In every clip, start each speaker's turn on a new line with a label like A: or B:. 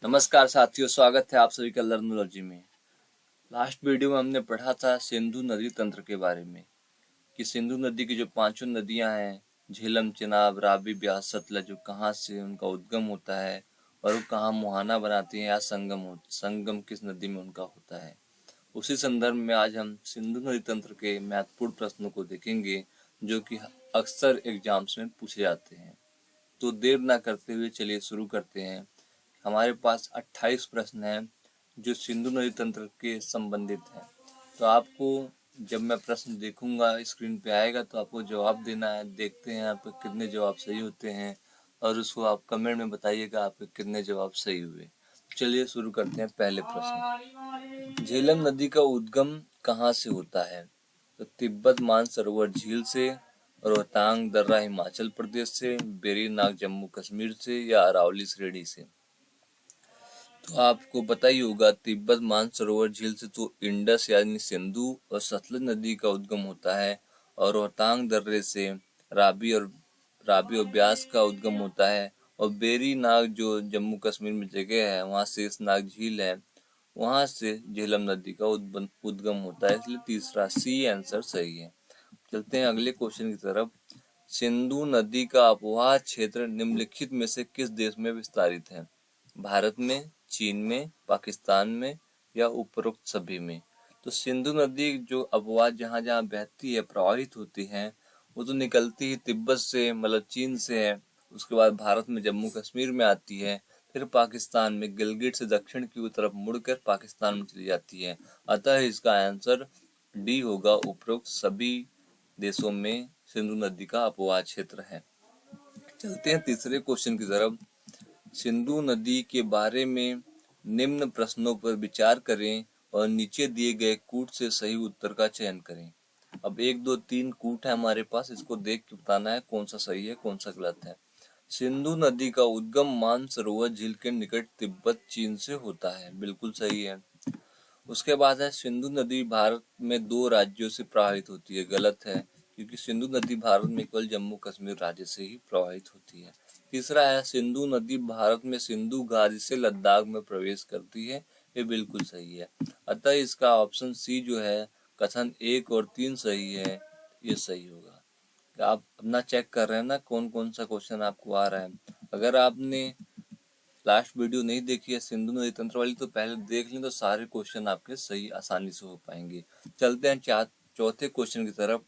A: नमस्कार साथियों, स्वागत है आप सभी का लर्नोलॉजी में। लास्ट वीडियो में हमने पढ़ा था सिंधु नदी तंत्र के बारे में कि सिंधु नदी की जो पांचों नदियां हैं, झेलम, चिनाब, रावी, ब्यास, सतलज, जो कहाँ से उनका उद्गम होता है और वो कहाँ मुहाना बनाती हैं या संगम किस नदी में उनका होता है। उसी संदर्भ में आज हम सिंधु नदी तंत्र के महत्वपूर्ण प्रश्नों को देखेंगे जो कि अक्सर एग्जाम्स में पूछे जाते हैं। तो देर ना करते हुए चलिए शुरू करते हैं। हमारे पास 28 प्रश्न हैं जो सिंधु नदी तंत्र के संबंधित हैं। तो आपको जब मैं प्रश्न देखूंगा, स्क्रीन पे आएगा तो आपको जवाब देना है। देखते हैं आपके कितने जवाब सही होते हैं और उसको आप कमेंट में बताइएगा आपके कितने जवाब सही हुए। चलिए शुरू करते हैं। पहले प्रश्न, झेलम नदी का उद्गम कहाँ से होता है? तो तिब्बत मानसरोवर झील से, रोहतांग दर्रा हिमाचल प्रदेश से, वेरीनाग जम्मू कश्मीर से या अरावली श्रेणी से। तो आपको पता ही होगा, तिब्बत मानसरोवर झील से तो इंडस यानी सिंधु और सतलज नदी का उद्गम होता है, और रोहतांग दर्रे से रावी और ब्यास का उद्गम होता है, और बेरी नाग जो जम्मू कश्मीर में जगह है वहाँ शेषनाग झील है, वहाँ से झेलम नदी का उद्गम होता है। इसलिए तीसरा सी आंसर सही है। चलते हैं अगले क्वेश्चन की तरफ। सिंधु नदी का अपवाह क्षेत्र निम्नलिखित में से किस देश में विस्तारित है? भारत में, चीन में, पाकिस्तान में या उपरोक्त सभी में। तो सिंधु नदी जो अपवाह जहाँ जहाँ बहती है, प्रवाहित होती है, वो तो निकलती ही तिब्बत से, मतलब चीन से है। उसके बाद भारत में जम्मू कश्मीर में आती है, फिर पाकिस्तान में गिलगिट से दक्षिण की तरफ मुड़कर पाकिस्तान में चली जाती है। अतः इसका आंसर डी होगा, उपरोक्त सभी देशों में सिंधु नदी का अपवाह क्षेत्र है। चलते हैं तीसरे क्वेश्चन की तरफ। सिंधु नदी के बारे में निम्न प्रश्नों पर विचार करें और नीचे दिए गए कूट से सही उत्तर का चयन करें। अब 1, 2, 3 कूट है हमारे पास, इसको देख के बताना है कौन सा सही है कौन सा गलत है। सिंधु नदी का उद्गम मानसरोवर झील के निकट तिब्बत चीन से होता है, बिल्कुल सही है। उसके बाद है सिंधु नदी भारत में 2 राज्यों से प्रवाहित होती है, गलत है, क्योंकि सिंधु नदी भारत में केवल जम्मू कश्मीर राज्य से ही प्रवाहित होती है। तीसरा है सिंधु नदी भारत में सिंधु घाटी से लद्दाख में प्रवेश करती है, ये बिल्कुल सही है। अतः इसका ऑप्शन सी जो है, कथन 1 और 3 सही है, ये सही होगा। आप अपना चेक कर रहे हैं ना कौन कौन सा क्वेश्चन आपको आ रहा है। अगर आपने लास्ट वीडियो नहीं देखी है सिंधु नदी तंत्र वाली, तो पहले देख लें तो सारे क्वेश्चन आपके सही आसानी से हो पाएंगे। चलते हैं चौथे क्वेश्चन की तरफ।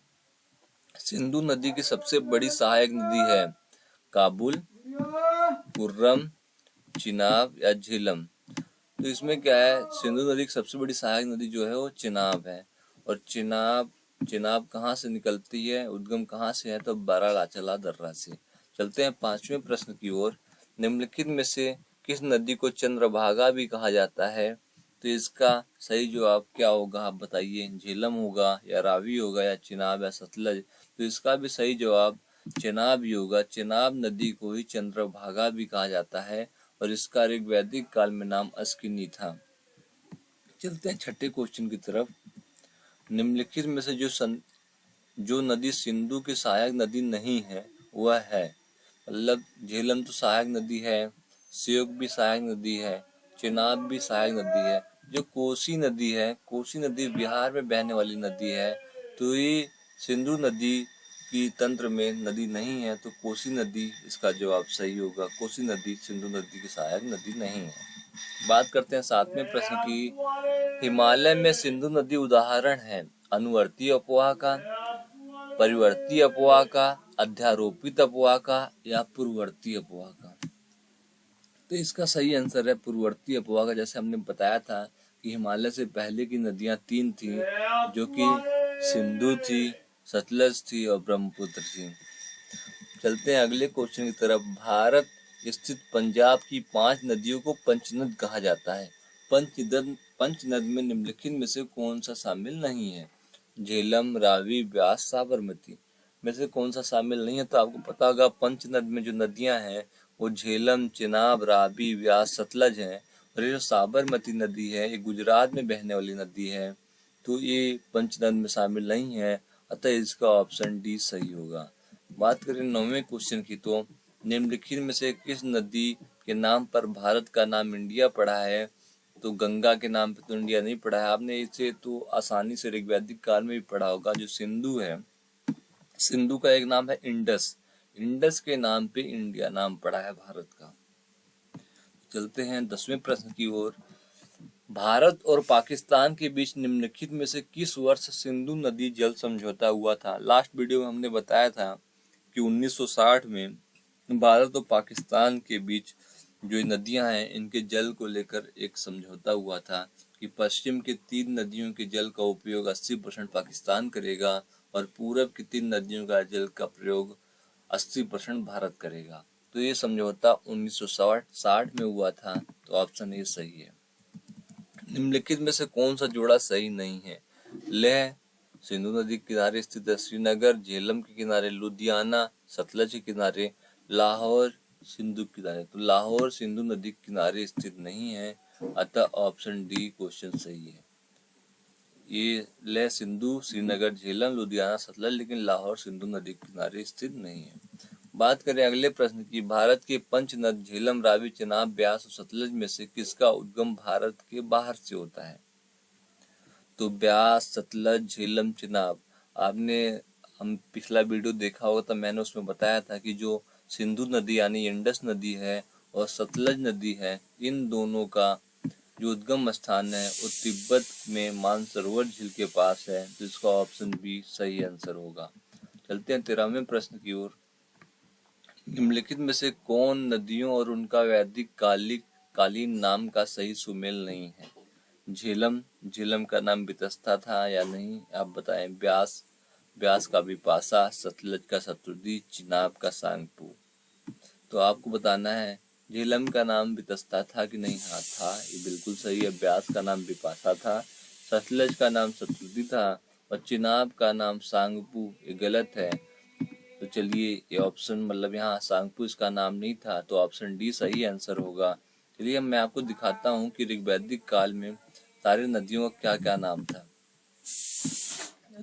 A: सिंधु नदी की सबसे बड़ी सहायक नदी है काबुल, कुर्रम, चिनाब या झेलम। तो इसमें क्या है, सिंधु नदी की सबसे बड़ी सहायक नदी जो है वो चिनाब है। और चिनाब कहाँ से निकलती है, उद्गम कहाँ से है? तो बारालाचाला दर्रा से। चलते हैं पांचवें प्रश्न की ओर। निम्नलिखित में से किस नदी को चंद्रभागा भी कहा जाता है? तो इसका सही जवाब क्या होगा आप बताइए। झेलम होगा या रावी होगा या चिनाब या सतलज? तो इसका भी सही जवाब चिनाब ही होगा। चिनाब नदी को ही चंद्रभागा भी कहा जाता है और इसका ऋग्वैदिक काल में नाम अस्किनी था। चलते हैं छठे क्वेश्चन की तरफ। निम्नलिखित में से जो नदी सिंधु की सहायक नदी नहीं है वह है, मतलब झेलम तो सहायक नदी है, श्योक भी सहायक नदी है, चिनाब भी सहायक नदी है। जो कोसी नदी है, कोसी नदी बिहार में बहने वाली नदी है, तो ये सिंधु नदी की तंत्र में नदी नहीं है, तो कोसी नदी इसका जवाब सही होगा। कोसी नदी सिंधु नदी की सहायक नदी नहीं है। बात करते हैं सातवें प्रश्न की। हिमालय में सिंधु नदी उदाहरण है अनुवर्ती अपवाह का, परिवर्ती अपवाह का, अध्यारोपित अपवाह का या पूर्ववर्ती अपवाह का। तो इसका सही आंसर है पूर्ववर्ती अपवाह का। जैसे हमने बताया था कि हिमालय से पहले की नदियां 3 थी, जो कि सिंधु थी, सतलज थी और ब्रह्मपुत्र थी। चलते हैं अगले क्वेश्चन की तरफ। भारत स्थित पंजाब की 5 नदियों को पंचनद कहा जाता है। पंचनद में निम्नलिखित में से कौन सा शामिल नहीं है? झेलम, रावी, ब्यास, साबरमती में से कौन सा शामिल नहीं है? तो आपको पता होगा पंचनद में जो नदियां हैं वो झेलम, चिनाब, रावी, ब्यास, सतलज हैं। और ये जो साबरमती नदी है ये गुजरात में बहने वाली नदी है, तो ये पंचनद में शामिल नहीं है। अतः इसका ऑप्शन डी सही होगा। बात करें 9वें क्वेश्चन की, तो निम्नलिखित में से किस नदी के नाम पर भारत का नाम इंडिया पड़ा है, तो गंगा के नाम पे तो इंडिया नहीं पड़ा है। आपने इसे तो आसानी से ऋग्वैदिक काल में भी पढ़ा होगा। जो सिंधु है, सिंधु का एक नाम है इंडस, इंडस के नाम पे इंडिया नाम पड़ा है भारत का। चलते हैं 10वें प्रश्न की ओर। भारत और पाकिस्तान के बीच निम्नलिखित में से किस वर्ष सिंधु नदी जल समझौता हुआ था? लास्ट वीडियो में हमने बताया था कि 1960 में भारत और पाकिस्तान के बीच जो नदियां हैं इनके जल को लेकर एक समझौता हुआ था कि पश्चिम के 3 नदियों के जल का उपयोग 80% पाकिस्तान करेगा और पूरब की 3 नदियों का जल का प्रयोग 80% भारत करेगा। तो ये समझौता 1960 में हुआ था, तो ऑप्शन ए सही है। निम्नलिखित में से कौन सा जोड़ा सही नहीं है? लेह सिंधु नदी के किनारे स्थित है, श्रीनगर झेलम के किनारे, लुधियाना सतलज के किनारे, लाहौर सिंधु किनारे। तो लाहौर सिंधु नदी के किनारे स्थित नहीं है, अतः ऑप्शन डी क्वेश्चन सही है। ये लेह सिंधु श्रीनगर झेलम लुधियाना सतलज, लेकिन लाहौर सिंधु नदी के किनारे स्थित नहीं है। बात करें अगले प्रश्न की। भारत के पंच नद झेलम रावी चेनाब ब्यास और सतलज में से किसका उद्गम भारत के बाहर से होता है? तो ब्यास सतलज झेलम चेनाब, हम पिछला वीडियो देखा होगा तो मैंने उसमें बताया था कि जो सिंधु नदी यानी इंडस नदी है और सतलज नदी है, इन दोनों का जो उद्गम स्थान है वो तिब्बत में मानसरोवर झील के पास है, तो इसका ऑप्शन बी सही आंसर होगा। चलते हैं 13वें प्रश्न की ओर। निम्नलिखित में से कौन नदियों और उनका वैदिक कालीन नाम का सही सुमेल नहीं है? झेलम का नाम वितस्ता था या नहीं, आप बताएं। ब्यास का विपाशा, सतलज का शत्रुदी, चिनाब का सांगपू। तो आपको बताना है झेलम का नाम वितस्ता था कि नहीं। हाँ था, ये बिल्कुल सही है। ब्यास का नाम विपाशा था, सतलज का नाम शत्रुदी था और चिनाब का नाम सांगपू, ये गलत है। तो चलिए ये ऑप्शन मतलब यहाँ सांगपू इसका नाम नहीं था, तो ऑप्शन डी सही आंसर होगा। चलिए मैं आपको दिखाता हूँ कि ऋग्वैदिक काल में सारी नदियों का क्या क्या नाम था।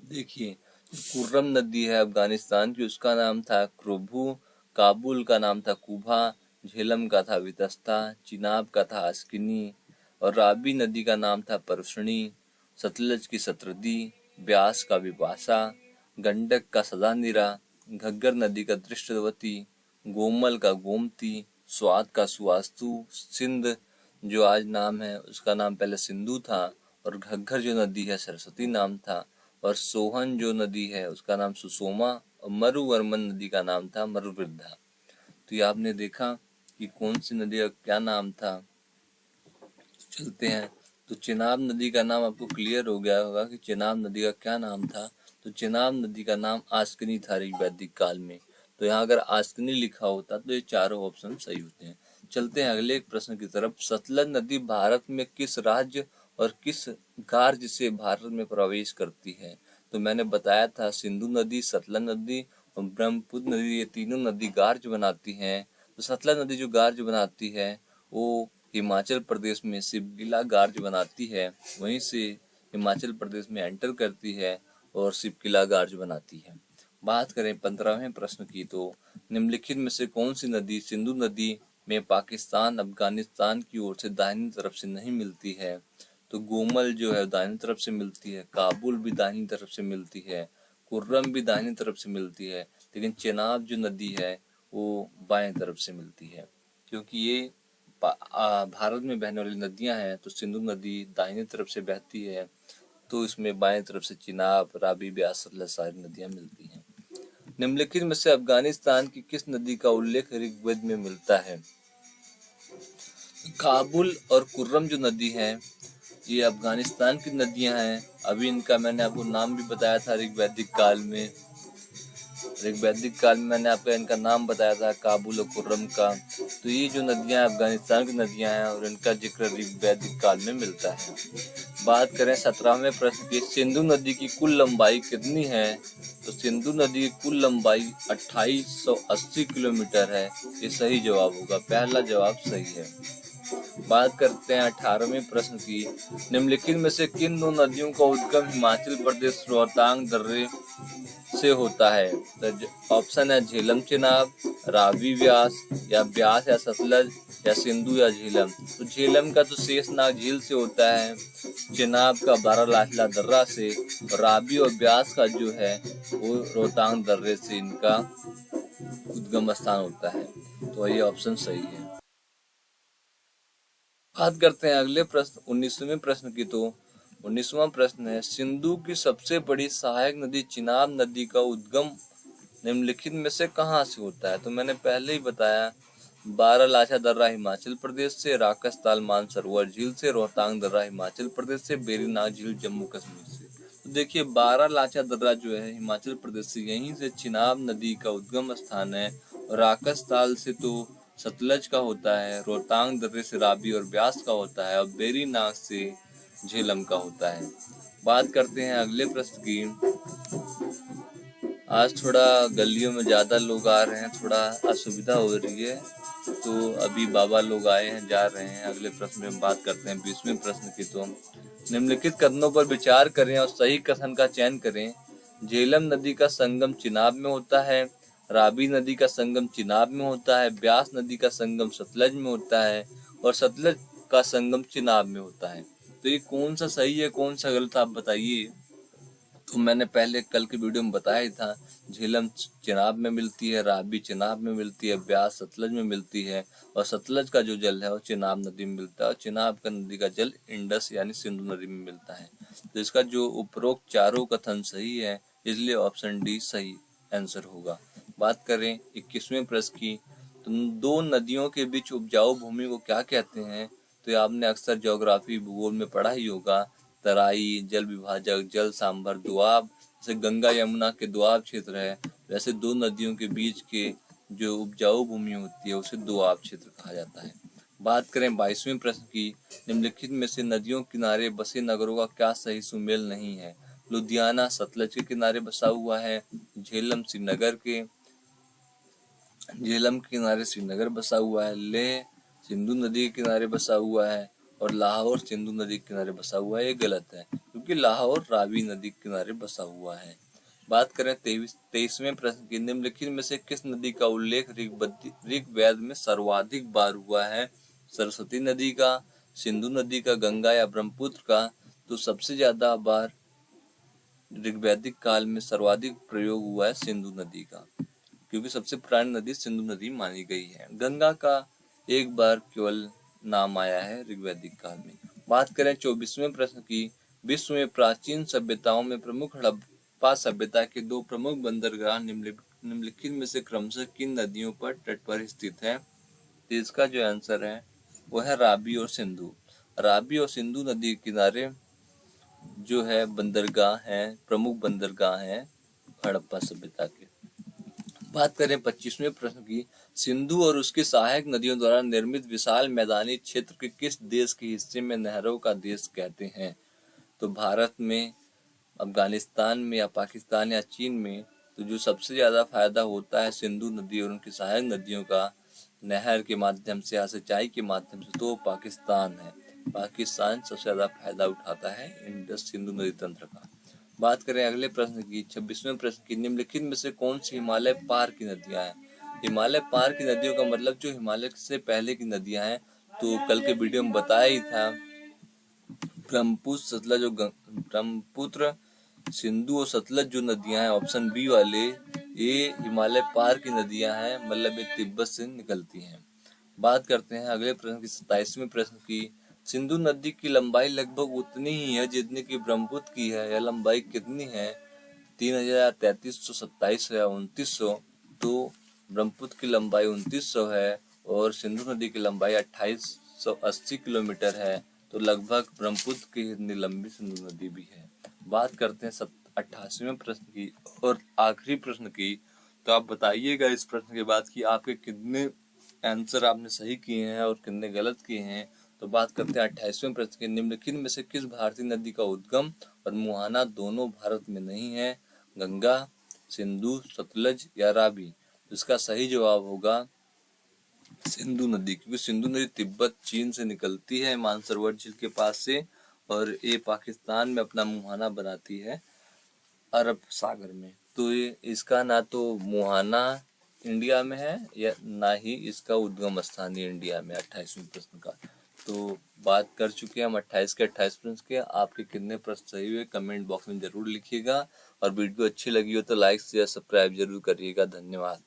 A: देखिए, कुर्रम नदी है अफगानिस्तान की, उसका नाम था क्रोभू, काबुल का नाम था कुभा, झेलम का था वितस्ता, चिनाब का था अस्किनी और राबी नदी का नाम था परसणी, सतलज की सतरदी, ब्यास का विपाशा, गंडक का सदानीरा, घग्गर नदी का दृष्टवती, गोमल का गोमती, स्वात का सुवास्तु, सिंध जो आज नाम है उसका नाम पहले सिंधु था और घग्गर जो नदी है सरस्वती नाम था और सोहन जो नदी है उसका नाम सुसोमा और मरुवर्मन नदी का नाम था मरुवृद्धा। तो ये आपने देखा कि कौन सी नदी का क्या नाम था। चलते हैं, तो चेनाब नदी का नाम आपको क्लियर हो गया होगा कि चेनाब नदी का क्या नाम था। तो चेनाब नदी का नाम आस्किनी था ऋग्वैदिक काल में। तो यहाँ अगर आस्किनी लिखा होता तो ये चारों ऑप्शन सही होते हैं। चलते हैं अगले एक प्रश्न की तरफ। सतलज नदी भारत में किस राज्य और किस गार्ज से भारत में प्रवेश करती है? तो मैंने बताया था सिंधु नदी, सतलज नदी और ब्रह्मपुत्र नदी, ये तीनों नदी गार्ज बनाती हैं। तो सतलज नदी जो गार्ज बनाती है वो हिमाचल प्रदेश में शिवकिला गार्ज बनाती है, वहीं से हिमाचल प्रदेश में एंटर करती है और शिवकिला गार्ज बनाती है। बात करें 15वें प्रश्न की, तो निम्नलिखित में से कौन सी नदी सिंधु नदी में पाकिस्तान अफगानिस्तान की ओर से दाहिनी तरफ से नहीं मिलती है? तो गोमल जो है दाहिनी तरफ से मिलती है, काबुल भी दाहिनी तरफ से मिलती है, कुर्रम भी दाहिनी तरफ से मिलती है, लेकिन चेनाब जो नदी है वो बाएं तरफ से मिलती है। क्योंकि ये भारत में बहने वाली नदियां हैं, तो सिंधु नदी दाहिनी तरफ से बहती है, तो इसमें बाएं तरफ से चिनाब, राबी, ब्यास, सतलज सारी नदियां मिलती हैं। निम्नलिखित में से अफगानिस्तान की किस नदी का उल्लेख ऋग्वेद में मिलता है? काबुल और कुर्रम जो नदी है ये अफगानिस्तान की नदियां हैं। अभी इनका मैंने आपको नाम भी बताया था ऋग्वैदिक काल में। ऋग्वैदिक काल में मैंने आपको इनका नाम बताया था काबुल और कुर्रम का। तो ये जो नदियां अफगानिस्तान की नदियां हैं और इनका जिक्र ऋग्वैदिक काल में मिलता है। बात करें 17वें प्रश्न की, सिंधु नदी की कुल लंबाई कितनी है? तो सिंधु नदी की कुल लंबाई 2880 किलोमीटर है। ये सही जवाब होगा, पहला जवाब सही है। बात करते हैं 18वें प्रश्न की, निम्नलिखित में से किन दो नदियों का उद्गम हिमाचल प्रदेश रोहतांग दर्रे से होता है? तो ऑप्शन है झेलम चेनाब, रावी व्यास या सतलज या सिंधु या झेलम। तो झेलम का तो शेषनाग झील से होता है, चेनाब का बारालाचा दर्रा से, और रावी और ब्यास का जो है वो रोहतांग दर्रे से इनका उद्गम स्थान होता है। तो ये ऑप्शन सही है। बात करते हैं अगले प्रश्न 19वें प्रश्न की। तो 19वां प्रश्न है, सिंधु की सबसे बड़ी सहायक नदी चिनाब नदी का उद्गम निम्नलिखित में से कहाँ से होता है? तो मैंने पहले ही बताया, बारालाचा दर्रा हिमाचल प्रदेश से, राकसताल मानसरोवर झील से, रोहतांग दर्रा हिमाचल प्रदेश से, बेरीनाग झील जम्मू कश्मीर से। तो देखिए, बारालाचा दर्रा जो है हिमाचल प्रदेश से, यहीं से चिनाब नदी का उद्गम स्थान है। राकसताल से तो सतलज का होता है, रोहतांग दर्रे से रावी और ब्यास का होता है, और बेरीनाग से झेलम का होता है। बात करते हैं अगले प्रश्न की। आज थोड़ा गलियों में ज्यादा लोग आ रहे हैं, थोड़ा असुविधा हो रही है, तो अभी बाबा लोग आए हैं, जा रहे हैं। अगले प्रश्न में बात करते हैं 20वें प्रश्न की। तो निम्नलिखित कथनों पर विचार करें और सही कथन का चयन करें। झेलम नदी का संगम चिनाब में होता है, रावी नदी का संगम चिनाब में होता है, ब्यास नदी का संगम सतलज में होता है, और सतलज का संगम चिनाब में होता है। तो ये कौन सा सही है, कौन सा गलत, आप बताइए। तो मैंने पहले कल की वीडियो में बताया ही था, झेलम चिनाब में मिलती है, रावी चिनाब में मिलती है, ब्यास सतलज में मिलती है, और सतलज का जो जल है वो चिनाब नदी में मिलता है, और चिनाब का नदी का जल इंडस यानी सिंधु नदी में मिलता है। तो इसका जो उपरोक्त चारों कथन सही है, इसलिए ऑप्शन डी सही आंसर होगा। बात करें 21वें प्रश्न की। तो दो नदियों के बीच उपजाऊ भूमि को क्या कहते हैं? तो आपने अक्सर ज्योग्राफी भूगोल में पढ़ा ही होगा, तराई, जल विभाजक, जल सांभर, दोआब। जैसे गंगा यमुना के दोआब क्षेत्र है, वैसे दो नदियों के बीच के जो उपजाऊ भूमि होती है उसे दोआब क्षेत्र कहा जाता है। बात करें 22वें प्रश्न की। निम्नलिखित में से नदियों किनारे बसे नगरों का क्या सही सुमेल नहीं है? लुधियाना सतलज के किनारे बसा हुआ है, झेलम के किनारे श्रीनगर बसा हुआ है, लेह सिंधु नदी के किनारे बसा हुआ है, और लाहौर सिंधु नदी के किनारे बसा हुआ है। ये गलत है, क्योंकि लाहौर रावी नदी के किनारे बसा हुआ है। बात करें 23वें प्रश्न की। निम्नलिखित में से किस नदी का उल्लेख ऋग्वेद में सर्वाधिक बार हुआ है? सरस्वती नदी का, सिंधु नदी का, गंगा या ब्रह्मपुत्र का? तो सबसे ज्यादा बार ऋग्वैदिक काल में सर्वाधिक प्रयोग हुआ है सिंधु नदी का, क्योंकि सबसे पुरानी नदी सिंधु नदी मानी गई है। गंगा का एक बार केवल नाम आया है ऋग्वैदिक काल में। बात करें 24वें प्रश्न की। विश्व में प्राचीन सभ्यताओं में प्रमुख हड़प्पा सभ्यता के दो प्रमुख बंदरगाह निम्नलिखित में से क्रमशः किन नदियों पर तट पर स्थित है? तो इसका जो आंसर है वो है रावी और सिंधु। रावी और सिंधु नदी के किनारे जो है बंदरगाह हैं, प्रमुख बंदरगाह हैं हड़प्पा सभ्यता के। बात करें 25वें प्रश्न की। सिंधु और उसकी सहायक नदियों द्वारा निर्मित विशाल मैदानी क्षेत्र के किस देश के हिस्से में नहरों का देश कहते हैं? तो भारत में, अफगानिस्तान में, या पाकिस्तान या चीन में? तो जो सबसे ज्यादा फायदा होता है सिंधु नदी और उनकी सहायक नदियों का नहर के माध्यम से या सिंचाई के माध्यम से, तो पाकिस्तान है। पाकिस्तान सबसे ज्यादा फायदा उठाता है इंडस सिंधु नदी तंत्र का। बात करें अगले प्रश्न की 26वें प्रश्न की। निम्नलिखित में से कौन सी हिमालय पार की नदियां हैं? हिमालय पार की नदियों का मतलब जो हिमालय से पहले की नदियां हैं। तो कल के वीडियो में बताया ही था, ब्रह्मपुत्र सतलज और ब्रह्मपुत्र सिंधु और सतलज जो नदियां हैं, ऑप्शन बी वाले, ये हिमालय पार की नदियां हैं, मतलब ये तिब्बत से निकलती हैं। बात करते हैं अगले प्रश्न की 27वें प्रश्न की। सिंधु नदी की लंबाई लगभग उतनी ही है जितनी की ब्रह्मपुत्र की है। यह लंबाई कितनी है? 3000, 3300, 2700 या 2900? तो ब्रह्मपुत्र की लंबाई 2900 है और सिंधु नदी की लंबाई 2880 किलोमीटर है। तो लगभग ब्रह्मपुत्र की इतनी लंबी सिंधु नदी भी है। बात करते हैं 88वें प्रश्न की और आखिरी प्रश्न की। तो आप बताइएगा इस प्रश्न के बाद कि आपके कितने आंसर आपने सही किए हैं और कितने गलत किए हैं। तो बात करते हैं 28वें प्रश्न के। निम्नलिखित में से किस भारतीय नदी का उद्गम और मुहाना दोनों भारत में नहीं है? गंगा, सिंधु, सतलज या रावी? इसका सही जवाब होगा सिंधु नदी, क्योंकि सिंधु नदी तिब्बत चीन से निकलती है मानसरोवर झील के पास से, और ये पाकिस्तान में अपना मुहाना बनाती है अरब सागर में। तो ये इसका ना तो मुहाना इंडिया में है या ना ही इसका उद्गम स्थान है इंडिया में, 28वें प्रश्न का। तो बात कर चुके हैं हम 28 के 28 प्रश्न के। आपके कितने प्रश्न सही हुए कमेंट बॉक्स में जरूर लिखिएगा, और वीडियो अच्छी लगी हो तो लाइक शेयर सब्सक्राइब जरूर करिएगा। धन्यवाद।